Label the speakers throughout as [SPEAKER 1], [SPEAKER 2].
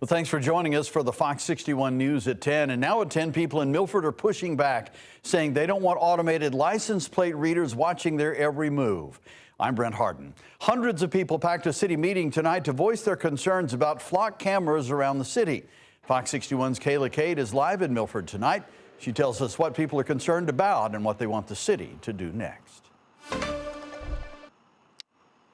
[SPEAKER 1] Well, thanks for joining us for the Fox 61 News at 10. And now at 10, people in Milford are pushing back, saying they don't want automated license plate readers watching their every move. I'm Brent Harden. Hundreds of people packed a city meeting tonight to voice their concerns about flock cameras around the city. Fox 61's Kayla Cade is live in Milford tonight. She tells us what people are concerned about and what they want the city to do next.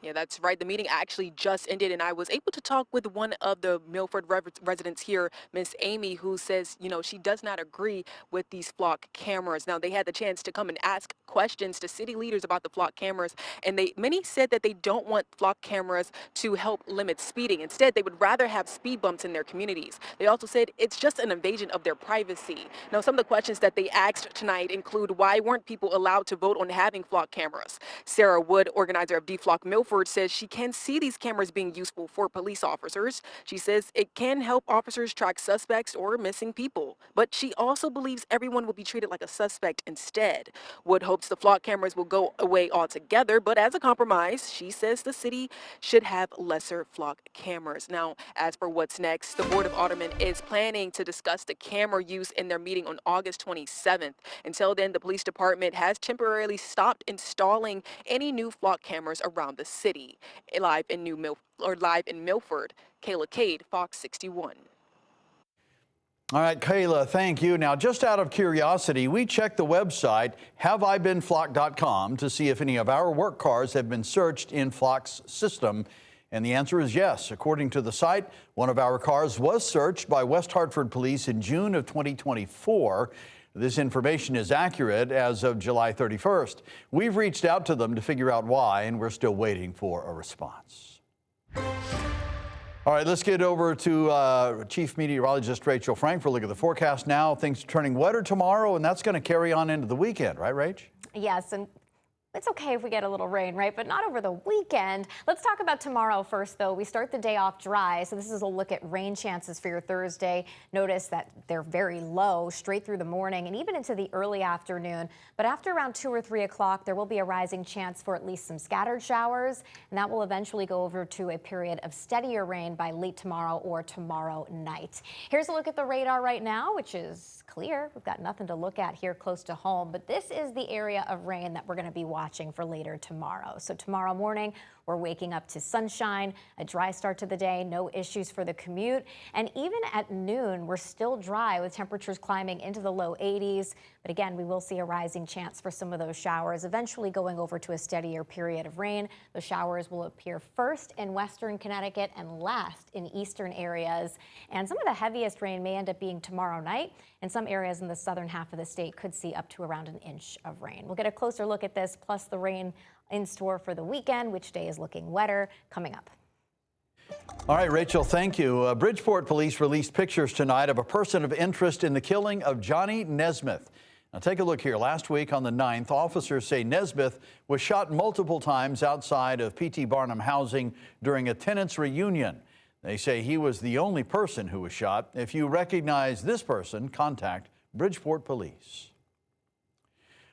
[SPEAKER 2] Yeah, that's right. The meeting actually just ended, and I was able to talk with one of the Milford residents here, Miss Amy, who says, she does not agree with these flock cameras. Now, they had the chance to come and ask questions to city leaders about the flock cameras, and many said that they don't want flock cameras to help limit speeding. Instead, they would rather have speed bumps in their communities. They also said it's just an invasion of their privacy. Now, some of the questions that they asked tonight include why weren't people allowed to vote on having flock cameras? Sarah Wood, organizer of D-Flock Milford, says she can see these cameras being useful for police officers. She says it can help officers track suspects or missing people, but she also believes everyone will be treated like a suspect instead. Wood hopes the flock cameras will go away altogether, but as a compromise, she says the city should have lesser flock cameras. Now, as for what's next, the Board of Aldermen is planning to discuss the camera use in their meeting on August 27th. Until then, the police department has temporarily stopped installing any new flock cameras around the city. Live in Milford, Kayla Cade, Fox 61.
[SPEAKER 1] All right, Kayla, thank you. Now, just out of curiosity, we checked the website haveibeenflock.com to see if any of our work cars have been searched in Flock's system. And the answer is yes. According to the site, one of our cars was searched by West Hartford police in June of 2024. This information is accurate as of July 31st. We've reached out to them to figure out why, and we're still waiting for a response. All right, let's get over to Chief Meteorologist Rachel Frank for a look at the forecast now. Things are turning wetter tomorrow, and that's going to carry on into the weekend, right, Rach?
[SPEAKER 3] Yes, and it's okay if we get a little rain, right? But not over the weekend. Let's talk about tomorrow first, though. We start the day off dry, so this is a look at rain chances for your Thursday. Notice that they're very low straight through the morning and even into the early afternoon. But after around 2 or 3 o'clock, there will be a rising chance for at least some scattered showers, and that will eventually go over to a period of steadier rain by late tomorrow or tomorrow night. Here's a look at the radar right now, which is clear. We've got nothing to look at here close to home, but this is the area of rain that we're going to be watching for later tomorrow. So tomorrow morning, we're waking up to sunshine, a dry start to the day, no issues for the commute. And even at noon, we're still dry with temperatures climbing into the low 80s. But again, we will see a rising chance for some of those showers, eventually going over to a steadier period of rain. The showers will appear first in western Connecticut and last in eastern areas. And some of the heaviest rain may end up being tomorrow night. And some areas in the southern half of the state could see up to around an inch of rain. We'll get a closer look at this, plus the rain in store for the weekend, which day is looking wetter, coming up.
[SPEAKER 1] All right, Rachel, thank you. Bridgeport police released pictures tonight of a person of interest in the killing of Johnny Nesmith. Now take a look here. Last week on the 9th, officers say Nesmith was shot multiple times outside of P.T. Barnum housing during a tenants reunion. They say he was the only person who was shot. If you recognize this person, contact Bridgeport Police.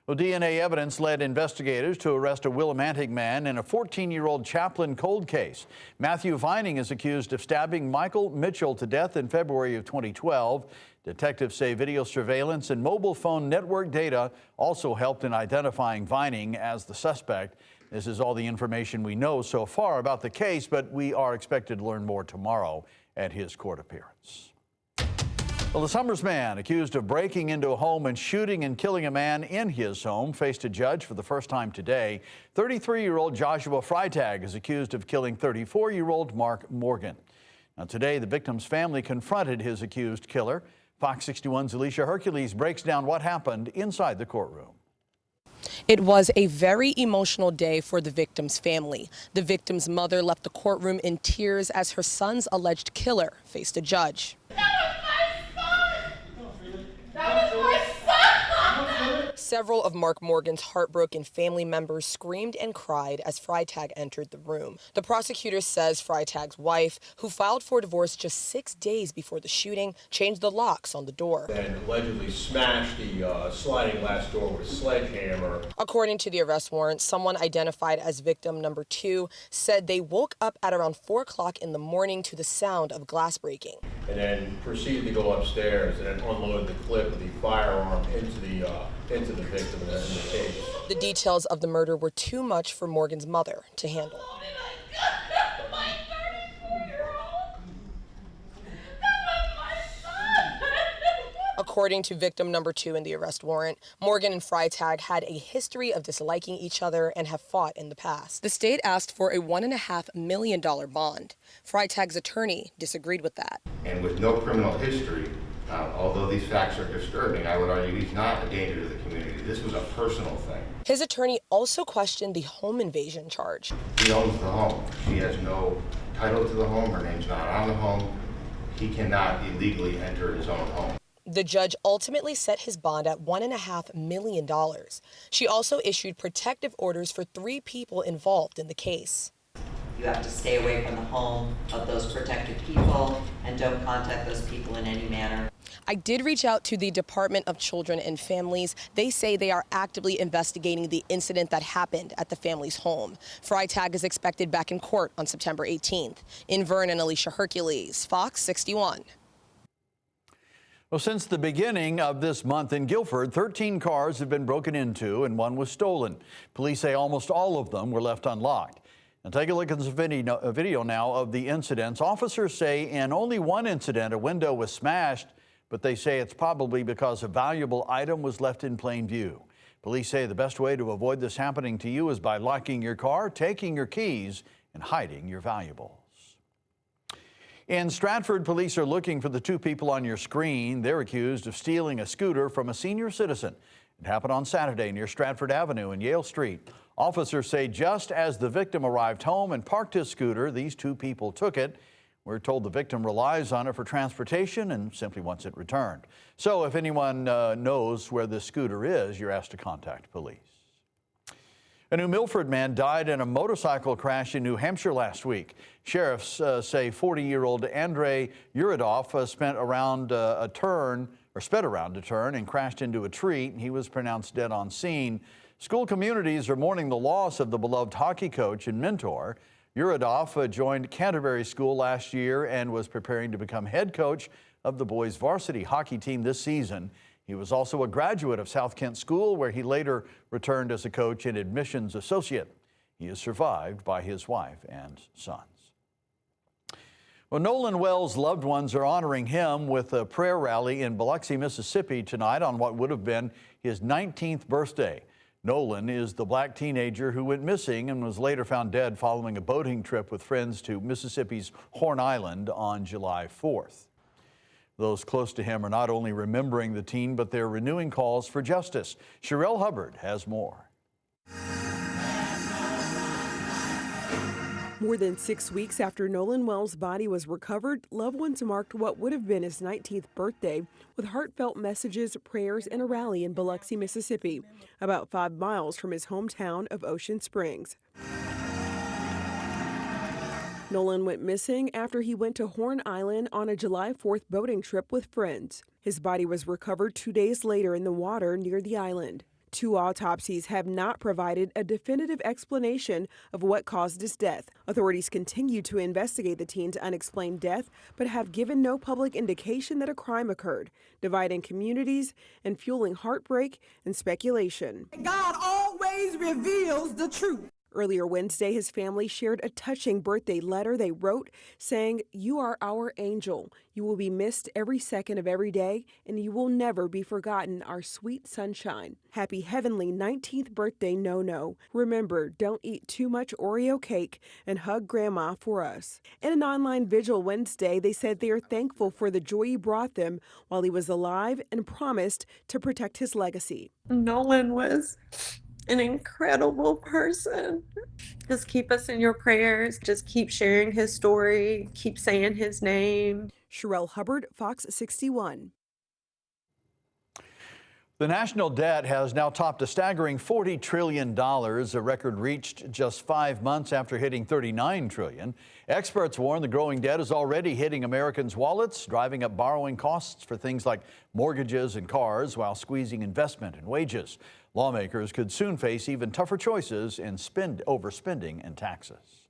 [SPEAKER 1] Well, DNA evidence led investigators to arrest a Willimantic man in a 14-year-old Chaplin cold case. Matthew Vining is accused of stabbing Michael Mitchell to death in February of 2012. Detectives say video surveillance and mobile phone network data also helped in identifying Vining as the suspect. This is all the information we know so far about the case, but we are expected to learn more tomorrow at his court appearance. Well, the Summers man accused of breaking into a home and shooting and killing a man in his home faced a judge for the first time today. 33-year-old Joshua Freitag is accused of killing 34-year-old Mark Morgan. Now, today, the victim's family confronted his accused killer. Fox 61's Alicia Hercules breaks down what happened inside the courtroom.
[SPEAKER 4] It was a very emotional day for the victim's family. The victim's mother left the courtroom in tears as her son's alleged killer faced a judge. Several of Mark Morgan's heartbroken family members screamed and cried as Freitag entered the room. The prosecutor says Freitag's wife, who filed for divorce just 6 days before the shooting, changed the locks on the door.
[SPEAKER 5] And allegedly smashed the sliding glass door with a sledgehammer.
[SPEAKER 4] According to the arrest warrant, someone identified as victim number 2 said they woke up at around 4 o'clock in the morning to the sound of glass breaking.
[SPEAKER 5] and then proceeded to go upstairs and then unload the clip of the firearm into the victim in the case.
[SPEAKER 4] The details of the murder were too much for Morgan's mother to handle. According to victim number 2 in the arrest warrant, Morgan and Freitag had a history of disliking each other and have fought in the past. The state asked for a $1.5 million bond. Freitag's attorney disagreed with that.
[SPEAKER 6] And with no criminal history, although these facts are disturbing, I would argue he's not a danger to the community. This was a personal thing.
[SPEAKER 4] His attorney also questioned the home invasion charge.
[SPEAKER 6] He owns the home. She has no title to the home. Her name's not on the home. He cannot illegally enter his own home.
[SPEAKER 4] The judge ultimately set his bond at $1.5 million. She also issued protective orders for 3 people involved in the case.
[SPEAKER 7] You have to stay away from the home of those protected people and don't contact those people in any manner.
[SPEAKER 4] I did reach out to the Department of Children and Families. They say they are actively investigating the incident that happened at the family's home. Freitag is expected back in court on September 18th. In Vernon, Alicia Hercules, Fox 61.
[SPEAKER 1] Well, since the beginning of this month in Guilford, 13 cars have been broken into and 1 was stolen. Police say almost all of them were left unlocked. Now take a look at this video now of the incidents. Officers say in only one incident a window was smashed, but they say it's probably because a valuable item was left in plain view. Police say the best way to avoid this happening to you is by locking your car, taking your keys, and hiding your valuables. In Stratford, police are looking for the 2 people on your screen. They're accused of stealing a scooter from a senior citizen. It happened on Saturday near Stratford Avenue and Yale Street. Officers say just as the victim arrived home and parked his scooter, these 2 people took it. We're told the victim relies on it for transportation and simply wants it returned. So if anyone knows where this scooter is, you're asked to contact police. A New Milford man died in a motorcycle crash in New Hampshire last week. Sheriffs say 40-year-old Andrei Uradov sped around a turn and crashed into a tree. He was pronounced dead on scene. School communities are mourning the loss of the beloved hockey coach and mentor. Uradov joined Canterbury School last year and was preparing to become head coach of the boys' varsity hockey team this season. He was also a graduate of South Kent School, where he later returned as a coach and admissions associate. He is survived by his wife and sons. Well, Nolan Wells' loved ones are honoring him with a prayer rally in Biloxi, Mississippi tonight on what would have been his 19th birthday. Nolan is the black teenager who went missing and was later found dead following a boating trip with friends to Mississippi's Horn Island on July 4th. Those close to him are not only remembering the teen, but they're renewing calls for justice. Sherelle Hubbard has more.
[SPEAKER 8] More than 6 weeks after Nolan Wells' body was recovered, loved ones marked what would have been his 19th birthday with heartfelt messages, prayers, and a rally in Biloxi, Mississippi, about 5 miles from his hometown of Ocean Springs. Nolan went missing after he went to Horn Island on a July 4th boating trip with friends. His body was recovered 2 days later in the water near the island. 2 autopsies have not provided a definitive explanation of what caused his death. Authorities continue to investigate the teen's unexplained death, but have given no public indication that a crime occurred, dividing communities and fueling heartbreak and speculation.
[SPEAKER 9] God always reveals the truth.
[SPEAKER 8] Earlier Wednesday, his family shared a touching birthday letter they wrote saying, "You are our angel. You will be missed every second of every day, and you will never be forgotten, our sweet sunshine. Happy heavenly 19th birthday, No-No. Remember, don't eat too much Oreo cake and hug Grandma for us." In an online vigil Wednesday, they said they are thankful for the joy he brought them while he was alive and promised to protect his legacy.
[SPEAKER 9] Nolan was an incredible person. Just keep us in your prayers. Just keep sharing his story. Keep saying his name.
[SPEAKER 8] Sherelle Hubbard, Fox 61.
[SPEAKER 1] The national debt has now topped a staggering $40 trillion, a record reached just 5 months after hitting $39 trillion. Experts warn the growing debt is already hitting Americans' wallets, driving up borrowing costs for things like mortgages and cars while squeezing investment and wages. Lawmakers could soon face even tougher choices in overspending and taxes.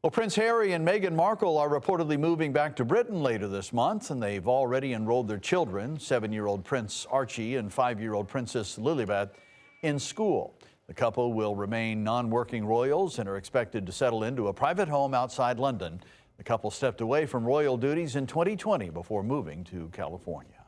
[SPEAKER 1] Well, Prince Harry and Meghan Markle are reportedly moving back to Britain later this month, and they've already enrolled their children, 7-year-old Prince Archie and 5-year-old Princess Lilibet, in school. The couple will remain non-working royals and are expected to settle into a private home outside London. The couple stepped away from royal duties in 2020 before moving to California.